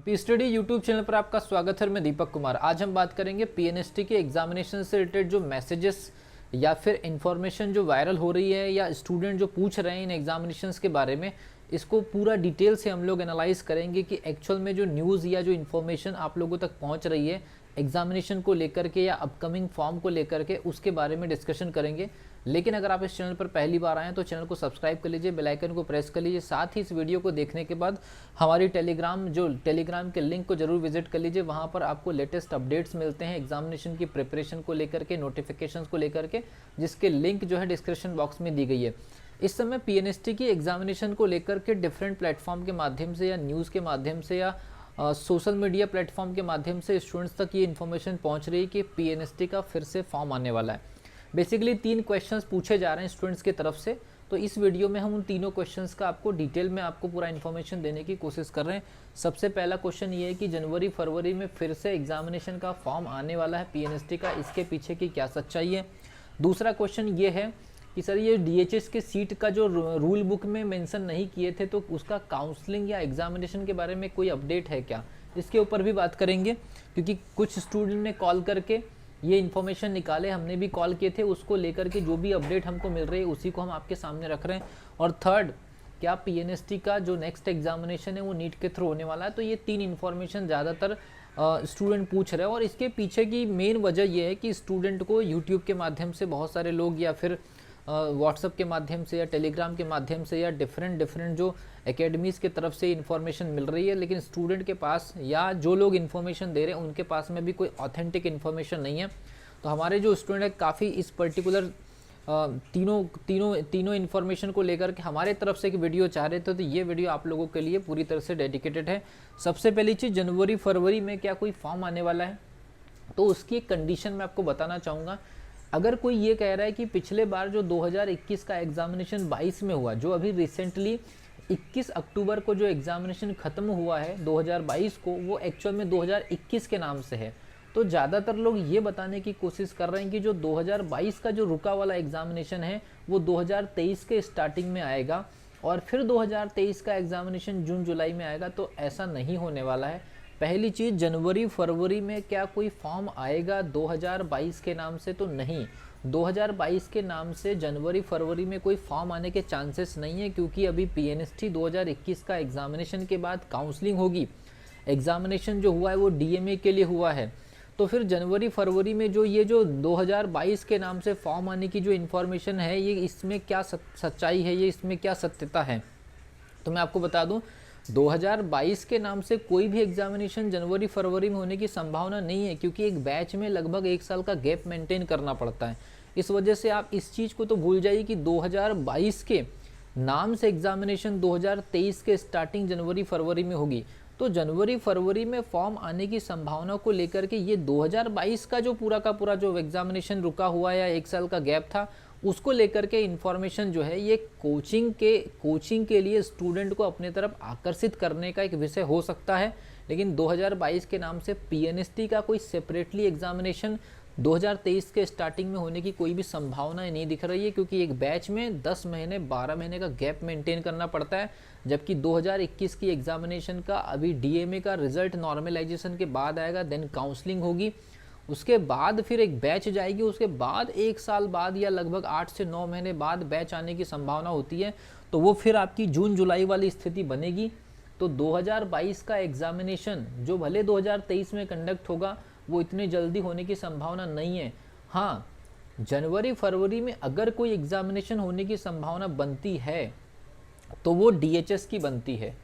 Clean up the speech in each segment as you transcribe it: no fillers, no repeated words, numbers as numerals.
P study YouTube channel पर आपका स्वागत है। मैं दीपक कुमार। आज हम बात करेंगे पीएनएसटी के एग्जामिनेशन से रिलेटेड जो मैसेजेस या फिर इंफॉर्मेशन जो वायरल हो रही है या स्टूडेंट जो पूछ रहे हैं इन एग्जामिनेशंस के बारे में, इसको पूरा डिटेल से हम लोग एनालाइज करेंगे कि एक्चुअल में जो न्यूज़ या जो इन्फॉर्मेशन आप लोगों तक पहुंच रही है एग्जामिनेशन को लेकर के या अपकमिंग फॉर्म को लेकर के, उसके बारे में डिस्कशन करेंगे। लेकिन अगर आप इस चैनल पर पहली बार आए हैं तो चैनल को सब्सक्राइब कर लीजिए, बेल आइकन को प्रेस कर लीजिए। साथ ही इस वीडियो को देखने के बाद हमारी टेलीग्राम के लिंक को जरूर विजिट कर लीजिए। वहाँ पर आपको लेटेस्ट अपडेट्स मिलते हैं एग्जामिनेशन की प्रिपरेशन को लेकर के, नोटिफिकेशंस को लेकर के, जिसके लिंक जो है डिस्क्रिप्शन बॉक्स में दी गई है। इस समय पीएनएसटी की एग्जामिनेशन को लेकर के डिफरेंट प्लेटफॉर्म के माध्यम से या न्यूज़ के माध्यम से या सोशल मीडिया प्लेटफॉर्म के माध्यम से स्टूडेंट्स तक ये इन्फॉर्मेशन पहुंच रही है कि पीएनएसटी का फिर से फॉर्म आने वाला है। बेसिकली 3 क्वेश्चंस पूछे जा रहे हैं स्टूडेंट्स की तरफ से, तो इस वीडियो में हम उन तीनों क्वेश्चंस का आपको डिटेल में आपको पूरा इन्फॉर्मेशन देने की कोशिश कर रहे हैं। सबसे पहला क्वेश्चन ये है कि जनवरी फरवरी में फिर से एग्जामिनेशन का फॉर्म आने वाला है पीएनएसटी का, इसके पीछे की क्या सच्चाई है। दूसरा क्वेश्चन ये है कि सर ये डीएचएस के सीट का जो रूल बुक में मेंशन नहीं किए थे, तो उसका काउंसलिंग या एग्जामिनेशन के बारे में कोई अपडेट है क्या, इसके ऊपर भी बात करेंगे। क्योंकि कुछ स्टूडेंट ने कॉल करके ये इन्फॉर्मेशन निकाले, हमने भी कॉल किए थे, उसको लेकर के जो भी अपडेट हमको मिल रही है उसी को हम आपके सामने रख रहे हैं। और थर्ड, क्या पीएनएसटी का जो नेक्स्ट एग्जामिनेशन है वो नीट के थ्रू होने वाला है। तो ये 3 इन्फॉर्मेशन ज़्यादातर स्टूडेंट पूछ रहे हैं, और इसके पीछे की मेन वजह ये है कि स्टूडेंट को यूट्यूब के माध्यम से बहुत सारे लोग या फिर व्हाट्सएप के माध्यम से या टेलीग्राम के माध्यम से या डिफरेंट जो एकेडमीज़ की तरफ से इन्फॉर्मेशन मिल रही है, लेकिन स्टूडेंट के पास या जो लोग इन्फॉर्मेशन दे रहे हैं उनके पास में भी कोई ऑथेंटिक इन्फॉर्मेशन नहीं है। तो हमारे जो स्टूडेंट है काफ़ी इस पर्टिकुलर तीनों इन्फॉर्मेशन को लेकर के हमारे तरफ से एक वीडियो चाह रहे थे, तो ये वीडियो आप लोगों के लिए पूरी तरह से डेडिकेटेड है। सबसे पहली चीज़, जनवरी फरवरी में क्या कोई फॉर्म आने वाला है, तो उसकी एक कंडीशन मैं आपको बताना चाहूँगा। अगर कोई ये कह रहा है कि पिछले बार जो 2021 का एग्जामिनेशन 22 में हुआ, जो अभी रिसेंटली 21 अक्टूबर को जो एग्जामिनेशन ख़त्म हुआ है 2022 को, वो एक्चुअल में 2021 के नाम से है। तो ज़्यादातर लोग ये बताने की कोशिश कर रहे हैं कि जो 2022 का जो रुका वाला एग्जामिनेशन है वो 2023 के स्टार्टिंग में आएगा और फिर 2023 का एग्जामिनेशन जून जुलाई में आएगा। तो ऐसा नहीं होने वाला है। पहली चीज़, जनवरी फरवरी में क्या कोई फॉर्म आएगा 2022 के नाम से, तो नहीं। 2022 के नाम से जनवरी फरवरी में कोई फॉर्म आने के चांसेस नहीं है, क्योंकि अभी पीएनएसटी 2021 का एग्जामिनेशन के बाद काउंसलिंग होगी। एग्जामिनेशन जो हुआ है वो डीएमए के लिए हुआ है। तो फिर जनवरी फरवरी में ये जो 2022 के नाम से फॉर्म आने की जो इन्फॉर्मेशन है, ये इसमें क्या सच्चाई है, ये इसमें क्या सत्यता है। तो मैं आपको बता दूं, 2022 के नाम से कोई भी एग्जामिनेशन जनवरी फरवरी में होने की संभावना नहीं है, क्योंकि एक बैच में लगभग 1 साल का गैप मेंटेन करना पड़ता है। इस वजह से आप इस चीज़ को तो भूल जाइए कि 2022 के नाम से एग्जामिनेशन 2023 के स्टार्टिंग जनवरी फरवरी में होगी। तो जनवरी फरवरी में फॉर्म आने की संभावना को लेकर के ये 2022 का जो पूरा का पूरा जो एग्जामिनेशन रुका हुआ या 1 साल का गैप था, उसको लेकर के इन्फॉर्मेशन जो है ये कोचिंग के लिए स्टूडेंट को अपने तरफ आकर्षित करने का एक विषय हो सकता है। लेकिन 2022 के नाम से पीएनएसटी का कोई सेपरेटली एग्जामिनेशन 2023 के स्टार्टिंग में होने की कोई भी संभावना नहीं दिख रही है, क्योंकि एक बैच में 10 महीने 12 महीने का गैप मेंटेन करना पड़ता है। जबकि 2021 की एग्जामिनेशन का अभी डीएमए का रिजल्ट नॉर्मलाइजेशन के बाद आएगा, देन काउंसलिंग होगी, उसके बाद फिर एक बैच जाएगी, उसके बाद 1 साल बाद या लगभग 8 से 9 महीने बाद बैच आने की संभावना होती है। तो वो फिर आपकी जून जुलाई वाली स्थिति बनेगी। तो 2022 का एग्जामिनेशन जो भले 2023 में कंडक्ट होगा, वो इतनी जल्दी होने की संभावना नहीं है। हाँ, जनवरी फरवरी में अगर कोई एग्जामिनेशन होने की संभावना बनती है तो वो डीएचएस की बनती है।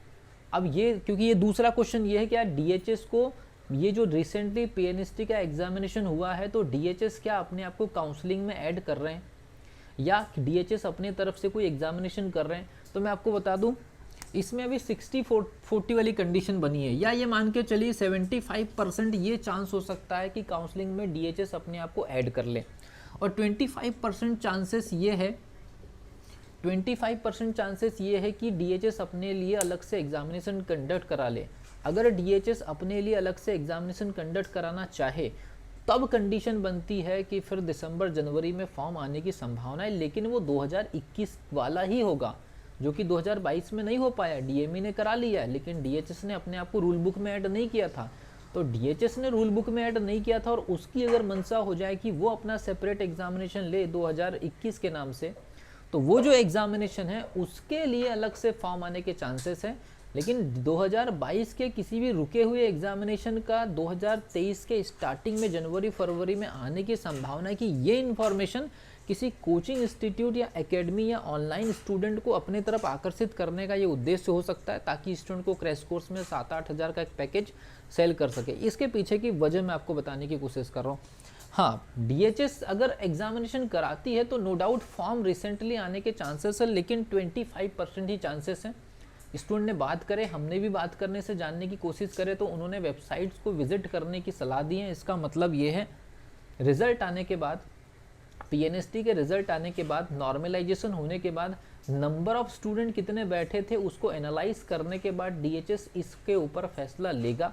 अब ये, क्योंकि ये दूसरा क्वेश्चन ये है कि यार डीएचएस को, ये जो रिसेंटली पीएनएसटी का एग्जामिनेशन हुआ है, तो डीएचएस क्या अपने आप को काउंसलिंग में ऐड कर रहे हैं या डीएचएस अपने तरफ से कोई एग्जामिनेशन कर रहे हैं। तो मैं आपको बता दूं, इसमें अभी 60-40 वाली कंडीशन बनी है, या ये मान के चलिए 75% ये चांस हो सकता है कि काउंसलिंग में डीएचएस अपने आप को ऐड कर ले, और 25% चांसेस ये है 25% चांसेस ये है कि डीएचएस अपने लिए अलग से एग्जामिनेशन कंडक्ट करा ले। अगर डीएचएस अपने लिए अलग से एग्जामिनेशन कंडक्ट कराना चाहे, तब कंडीशन बनती है कि फिर दिसंबर जनवरी में फॉर्म आने की संभावना है, लेकिन वो 2021 वाला ही होगा। जो कि 2022 में नहीं हो पाया। डीएमई ने करा लिया है, लेकिन डीएचएस ने अपने आप को रूल बुक में ऐड नहीं किया था। तो डीएचएस ने रूल बुक में ऐड नहीं किया था और उसकी अगर मंशा हो जाए कि वो अपना सेपरेट एग्जामिनेशन ले 2021 के नाम से, तो वो जो एग्जामिनेशन है उसके लिए अलग से फॉर्म आने के चांसेस हैं। लेकिन 2022 के किसी भी रुके हुए एग्जामिनेशन का 2023 के स्टार्टिंग में जनवरी फरवरी में आने की संभावना है कि ये इन्फॉर्मेशन किसी कोचिंग इंस्टीट्यूट या एकेडमी या ऑनलाइन स्टूडेंट को अपने तरफ आकर्षित करने का ये उद्देश्य हो सकता है, ताकि स्टूडेंट को क्रैश कोर्स में 7-8 हज़ार का एक पैकेज सेल कर सके। इसके पीछे की वजह मैं आपको बताने की कोशिश कर रहा हूँ। हाँ, डीएचएस अगर एग्जामिनेशन कराती है तो नो डाउट फॉर्म रिसेंटली आने के चांसेस है, लेकिन 25% ही चांसेस हैं। स्टूडेंट ने बात करे, हमने भी बात करने से जानने की कोशिश करे तो उन्होंने वेबसाइट्स को विजिट करने की सलाह दी है। इसका मतलब ये है रिजल्ट आने के बाद, पीएनएसटी के रिजल्ट आने के बाद, नॉर्मलाइजेशन होने के बाद, नंबर ऑफ स्टूडेंट कितने बैठे थे उसको एनालाइज करने के बाद डीएचएस इसके ऊपर फैसला लेगा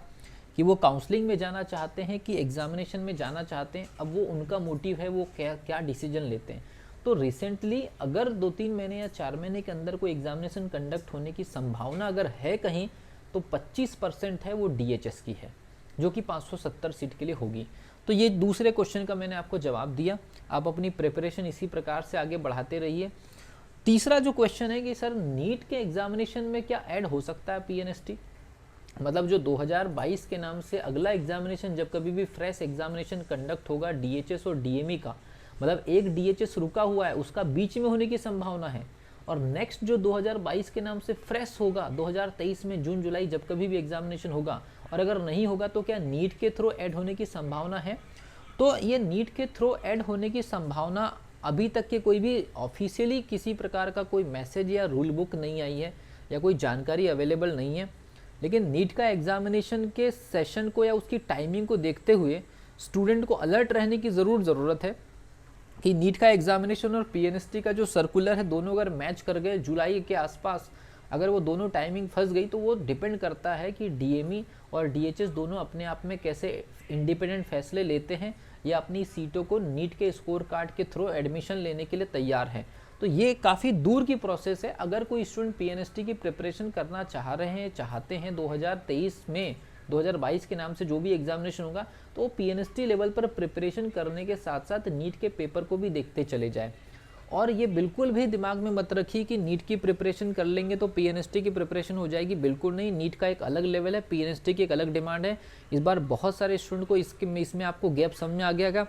कि वो काउंसलिंग में जाना चाहते हैं कि एग्जामिनेशन में जाना चाहते हैं। अब वो उनका मोटिव है, वो क्या डिसीजन लेते हैं। तो रिसेंटली अगर 2-3 महीने या 4 महीने के अंदर कोई एग्जामिनेशन कंडक्ट होने की संभावना अगर है कहीं, तो 25% है वो डीएचएस की है, जो कि 570 सीट के लिए होगी। तो ये दूसरे क्वेश्चन का मैंने आपको जवाब दिया। आप अपनी प्रिपरेशन इसी प्रकार से आगे बढ़ाते रहिए। तीसरा जो क्वेश्चन है कि सर नीट के एग्जामिनेशन में क्या ऐड हो सकता है पीएनएसटी, मतलब जो 2022 के नाम से अगला एग्जामिनेशन जब कभी भी फ्रेश एग्जामिनेशन कंडक्ट होगा डीएचएस और डीएमई का, मतलब एक डीएचएस रुका हुआ है उसका बीच में होने की संभावना है, और नेक्स्ट जो 2022 के नाम से फ्रेश होगा 2023 में जून जुलाई जब कभी भी एग्जामिनेशन होगा, और अगर नहीं होगा तो क्या नीट के थ्रू ऐड होने की संभावना है। तो ये नीट के थ्रू ऐड होने की संभावना अभी तक के कोई भी ऑफिशियली किसी प्रकार का कोई मैसेज या रूल बुक नहीं आई है या कोई जानकारी अवेलेबल नहीं है। लेकिन नीट का एग्जामिनेशन के सेशन को या उसकी टाइमिंग को देखते हुए स्टूडेंट को अलर्ट रहने की ज़रूरत है कि नीट का एग्जामिनेशन और पीएनएसटी का जो सर्कुलर है दोनों अगर मैच कर गए जुलाई के आसपास, अगर वो दोनों टाइमिंग फंस गई तो वो डिपेंड करता है कि डीएमई और डीएचएस दोनों अपने आप में कैसे इंडिपेंडेंट फैसले लेते हैं या अपनी सीटों को नीट के स्कोर कार्ड के थ्रू एडमिशन लेने के लिए तैयार हैं। तो ये काफ़ी दूर की प्रोसेस है। अगर कोई स्टूडेंट पीएनएसटी की प्रिपरेशन करना चाहते हैं 2023 में 2022 के नाम से जो भी एग्जामिनेशन होगा, तो वो पीएनएसटी लेवल पर प्रिपरेशन करने के साथ साथ नीट के पेपर को भी देखते चले जाए। और ये बिल्कुल भी दिमाग में मत रखिए कि नीट की प्रिपरेशन कर लेंगे तो पीएनएसटी की प्रिपरेशन हो जाएगी, बिल्कुल नहीं। नीट का एक अलग लेवल है, पीएनएसटी की एक अलग डिमांड है। इस बार बहुत सारे स्टूडेंट को इसमें आपको गैप समझ में आ गया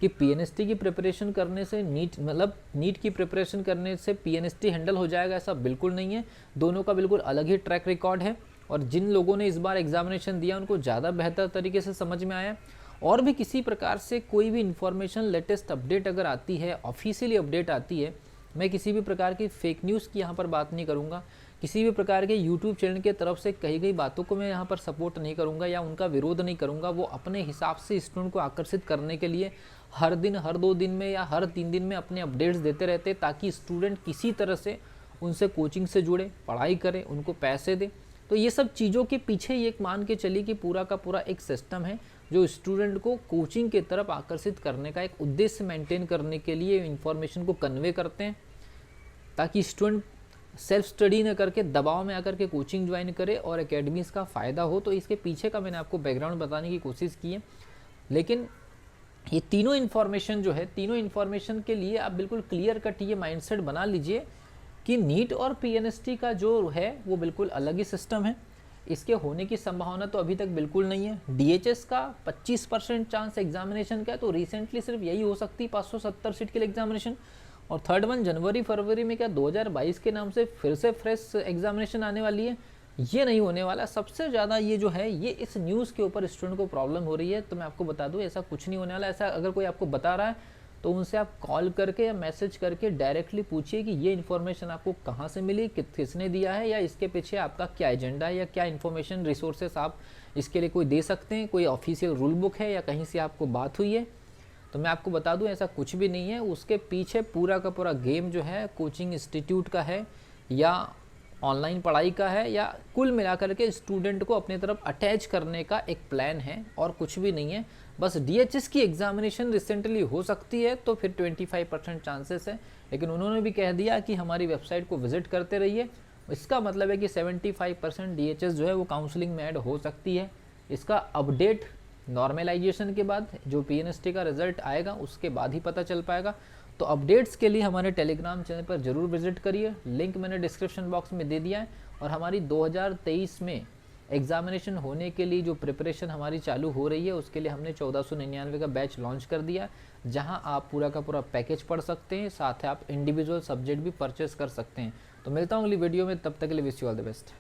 कि पीएनएसटी की प्रिपरेशन करने से नीट की प्रिपरेशन करने से पीएनएसटी हैंडल हो जाएगा, ऐसा बिल्कुल नहीं है। दोनों का बिल्कुल अलग ही ट्रैक रिकॉर्ड है, और जिन लोगों ने इस बार एग्जामिनेशन दिया उनको ज़्यादा बेहतर तरीके से समझ में आया। और भी किसी प्रकार से कोई भी इन्फॉर्मेशन लेटेस्ट अपडेट अगर आती है, ऑफिशियली अपडेट आती है, मैं किसी भी प्रकार की फेक न्यूज़ की यहाँ पर बात नहीं करूँगा, किसी भी प्रकार के यूट्यूब चैनल की तरफ से कही गई बातों को मैं यहाँ पर सपोर्ट नहीं करूँगा या उनका विरोध नहीं करूँगा। वो अपने हिसाब से स्टूडेंट को आकर्षित करने के लिए हर दिन, हर 2 दिन में या हर 3 दिन में अपने अपडेट्स देते रहते, ताकि स्टूडेंट किसी तरह से उनसे कोचिंग से जुड़े, पढ़ाई करे, उनको पैसे दे। तो ये सब चीज़ों के पीछे ये मान के चलिए कि पूरा का पूरा एक सिस्टम है जो स्टूडेंट को कोचिंग की तरफ आकर्षित करने का एक उद्देश्य मेंटेन करने के लिए इन्फॉर्मेशन को कन्वे करते हैं, ताकि स्टूडेंट सेल्फ स्टडी न करके दबाव में आकर के कोचिंग ज्वाइन करे और एकेडमीज का फ़ायदा हो। तो इसके पीछे का मैंने आपको बैकग्राउंड बताने की कोशिश की है। लेकिन ये तीनों इन्फॉर्मेशन जो है, तीनों इन्फॉर्मेशन के लिए आप बिल्कुल क्लियर कट ये माइंडसेट बना लीजिए कि नीट और पीएनएसटी का जो है वो बिल्कुल अलग ही सिस्टम है। इसके होने की संभावना तो अभी तक बिल्कुल नहीं है। डीएचएस का 25% चांस एग्जामिनेशन का है, तो रिसेंटली सिर्फ यही हो सकती है 570 सीट के लिए एग्जामिनेशन। और थर्ड वन जनवरी फरवरी में क्या 2022 के नाम से फिर से फ्रेश एग्जामिनेशन आने वाली है, ये नहीं होने वाला। सबसे ज़्यादा ये जो है ये इस न्यूज़ के ऊपर स्टूडेंट को प्रॉब्लम हो रही है। तो मैं आपको बता दूं ऐसा कुछ नहीं होने वाला। ऐसा अगर कोई आपको बता रहा है तो उनसे आप कॉल करके या मैसेज करके डायरेक्टली पूछिए कि ये इन्फॉर्मेशन आपको कहाँ से मिली, किसने दिया है, या इसके पीछे आपका क्या एजेंडा है, या क्या इन्फॉर्मेशन रिसोर्सेस आप इसके लिए कोई दे सकते हैं, कोई ऑफिशियल रूल बुक है या कहीं से आपको बात हुई है। तो मैं आपको बता दूं ऐसा कुछ भी नहीं है। उसके पीछे पूरा का पूरा गेम जो है कोचिंग इंस्टीट्यूट का है या ऑनलाइन पढ़ाई का है या कुल मिलाकर के स्टूडेंट को अपनी तरफ अटैच करने का एक प्लान है और कुछ भी नहीं है। बस DHS की एग्जामिनेशन रिसेंटली हो सकती है तो फिर 25% चांसेस है, लेकिन उन्होंने भी कह दिया कि हमारी वेबसाइट को विजिट करते रहिए। इसका मतलब है कि 75% DHS जो है वो काउंसलिंग में ऐड हो सकती है। इसका अपडेट नॉर्मलाइजेशन के बाद, जो PNST का रिजल्ट आएगा उसके बाद ही पता चल पाएगा। तो अपडेट्स के लिए हमारे टेलीग्राम चैनल पर जरूर विजिट करिए, लिंक मैंने डिस्क्रिप्शन बॉक्स में दे दिया है। और हमारी 2023 में एग्जामिनेशन होने के लिए जो प्रिपरेशन हमारी चालू हो रही है उसके लिए हमने 1499 का बैच लॉन्च कर दिया, जहां आप पूरा का पूरा पैकेज पढ़ सकते हैं, साथ ही आप इंडिविजुअल सब्जेक्ट भी परचेस कर सकते हैं। तो मिलता हूँ अगली वीडियो में, तब तक के लिए wish you all the best.